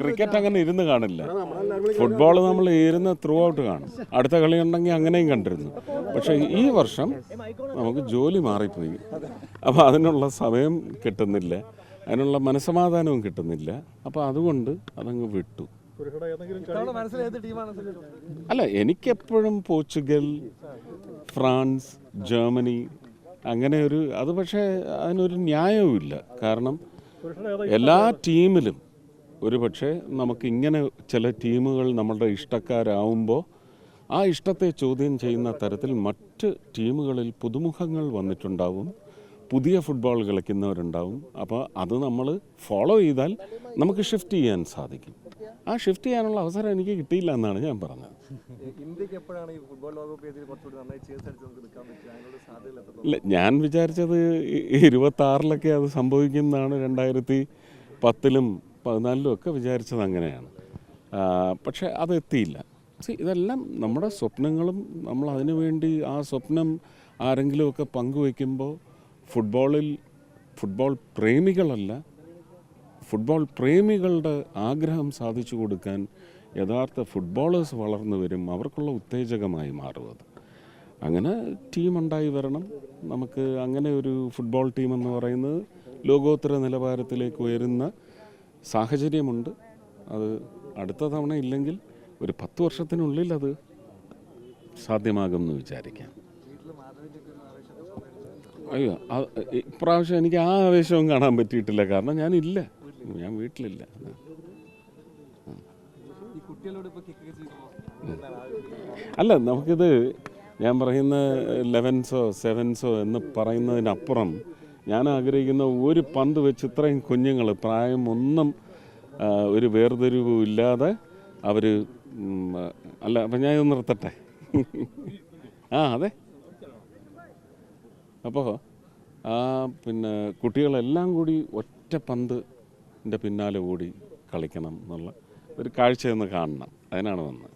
Cricket അങ്ങനെ ഇരുന്ന് കാണില്ല. ഫുട്ബോൾ നമ്മൾ ഇരുന്ന് ത്രൂ ഔട്ട് കാണും. അടുത്ത കളി ഉണ്ടെങ്കിൽ അങ്ങനെയും കണ്ടിരുന്നു. പക്ഷേ ഈ വർഷം നമുക്ക് ജോലി മാറിപ്പോയി. അപ്പോൾ അതിനുള്ള സമയം കിട്ടുന്നില്ല, അതിനുള്ള മനസ്സമാധാനവും കിട്ടുന്നില്ല. അപ്പോൾ അതുകൊണ്ട് അതങ്ങ് വിട്ടു. അല്ല, എനിക്കെപ്പോഴും പോർച്ചുഗൽ, ഫ്രാൻസ്, ജർമ്മനി അങ്ങനെ അത് പക്ഷേ അതിനൊരു ന്യായവുമില്ല. കാരണം എല്ലാ ടീമിലും ഒരു പക്ഷേ നമുക്കിങ്ങനെ ചില ടീമുകൾ നമ്മളുടെ ഇഷ്ടക്കാരാവുമ്പോൾ ആ ഇഷ്ടത്തെ ചോദ്യം ചെയ്യുന്ന തരത്തിൽ മറ്റ് ടീമുകളിൽ പുതുമുഖങ്ങൾ വന്നിട്ടുണ്ടാവും, പുതിയ ഫുട്ബോൾ കളിക്കുന്നവരുണ്ടാവും. അപ്പോൾ അത് നമ്മൾ ഫോളോ ചെയ്താൽ നമുക്ക് ഷിഫ്റ്റ് ചെയ്യാൻ സാധിക്കും. ആ ഷിഫ്റ്റ് ചെയ്യാനുള്ള അവസരം എനിക്ക് കിട്ടിയില്ല എന്നാണ് ഞാൻ പറഞ്ഞത്. ഇല്ല, ഞാൻ വിചാരിച്ചത് 26-ലൊക്കെ അത് സംഭവിക്കുന്നതാണ്. 2010-ലും 2014-ലും ഒക്കെ വിചാരിച്ചത് അങ്ങനെയാണ്. പക്ഷേ അതെത്തിയില്ല. ഇതെല്ലാം നമ്മുടെ സ്വപ്നങ്ങളും നമ്മൾ അതിനു വേണ്ടി ആ സ്വപ്നം ആരെങ്കിലുമൊക്കെ പങ്കുവയ്ക്കുമ്പോൾ ഫുട്ബോൾ പ്രേമികളല്ല, ഫുട്ബോൾ പ്രേമികളുടെ ആഗ്രഹം സാധിച്ചു കൊടുക്കാൻ യഥാർത്ഥ ഫുട്ബോളേഴ്സ് വളർന്നു വരും. അവർക്കുള്ള ഉത്തേജകമായി മാറുന്നത്. അങ്ങനെ ടീമുണ്ടായി വരണം. നമുക്ക് അങ്ങനെ ഒരു ഫുട്ബോൾ ടീമെന്ന് പറയുന്നത് ലോകോത്തര നിലവാരത്തിലേക്ക് ഉയരുന്ന സാഹചര്യമുണ്ട്. അത് അടുത്ത തവണ ഇല്ലെങ്കിൽ ഒരു 10 വർഷത്തിനുള്ളിൽ അത് സാധ്യമാകുമെന്ന് വിചാരിക്കാം. അയ്യോ, ഇപ്രാവശ്യം എനിക്ക് ആ ആവേശവും കാണാൻ പറ്റിയിട്ടില്ല. കാരണം ഞാൻ വീട്ടിലില്ല. അല്ല, നമുക്കിത് ഞാൻ പറയുന്ന 11സോ 7സോ എന്ന് പറയുന്നതിനപ്പുറം ഞാൻ ആഗ്രഹിക്കുന്ന ഒരു പന്ത് വെച്ച് ഇത്രയും കുഞ്ഞുങ്ങൾ പ്രായം ഒന്നും ഒരു വേർതിരിവും ഇല്ലാതെ അവർ അല്ല, അപ്പം ഞാൻ ഇത് നിർത്തട്ടെ. അതെ. അപ്പോൾ പിന്നെ കുട്ടികളെല്ലാം കൂടി ഒറ്റ പന്തിൻ്റെ പിന്നാലെ ഓടി കളിക്കണം എന്നുള്ള ഒരു കാഴ്ചയൊന്ന് കാണണം. അതിനാണ് വന്നത്.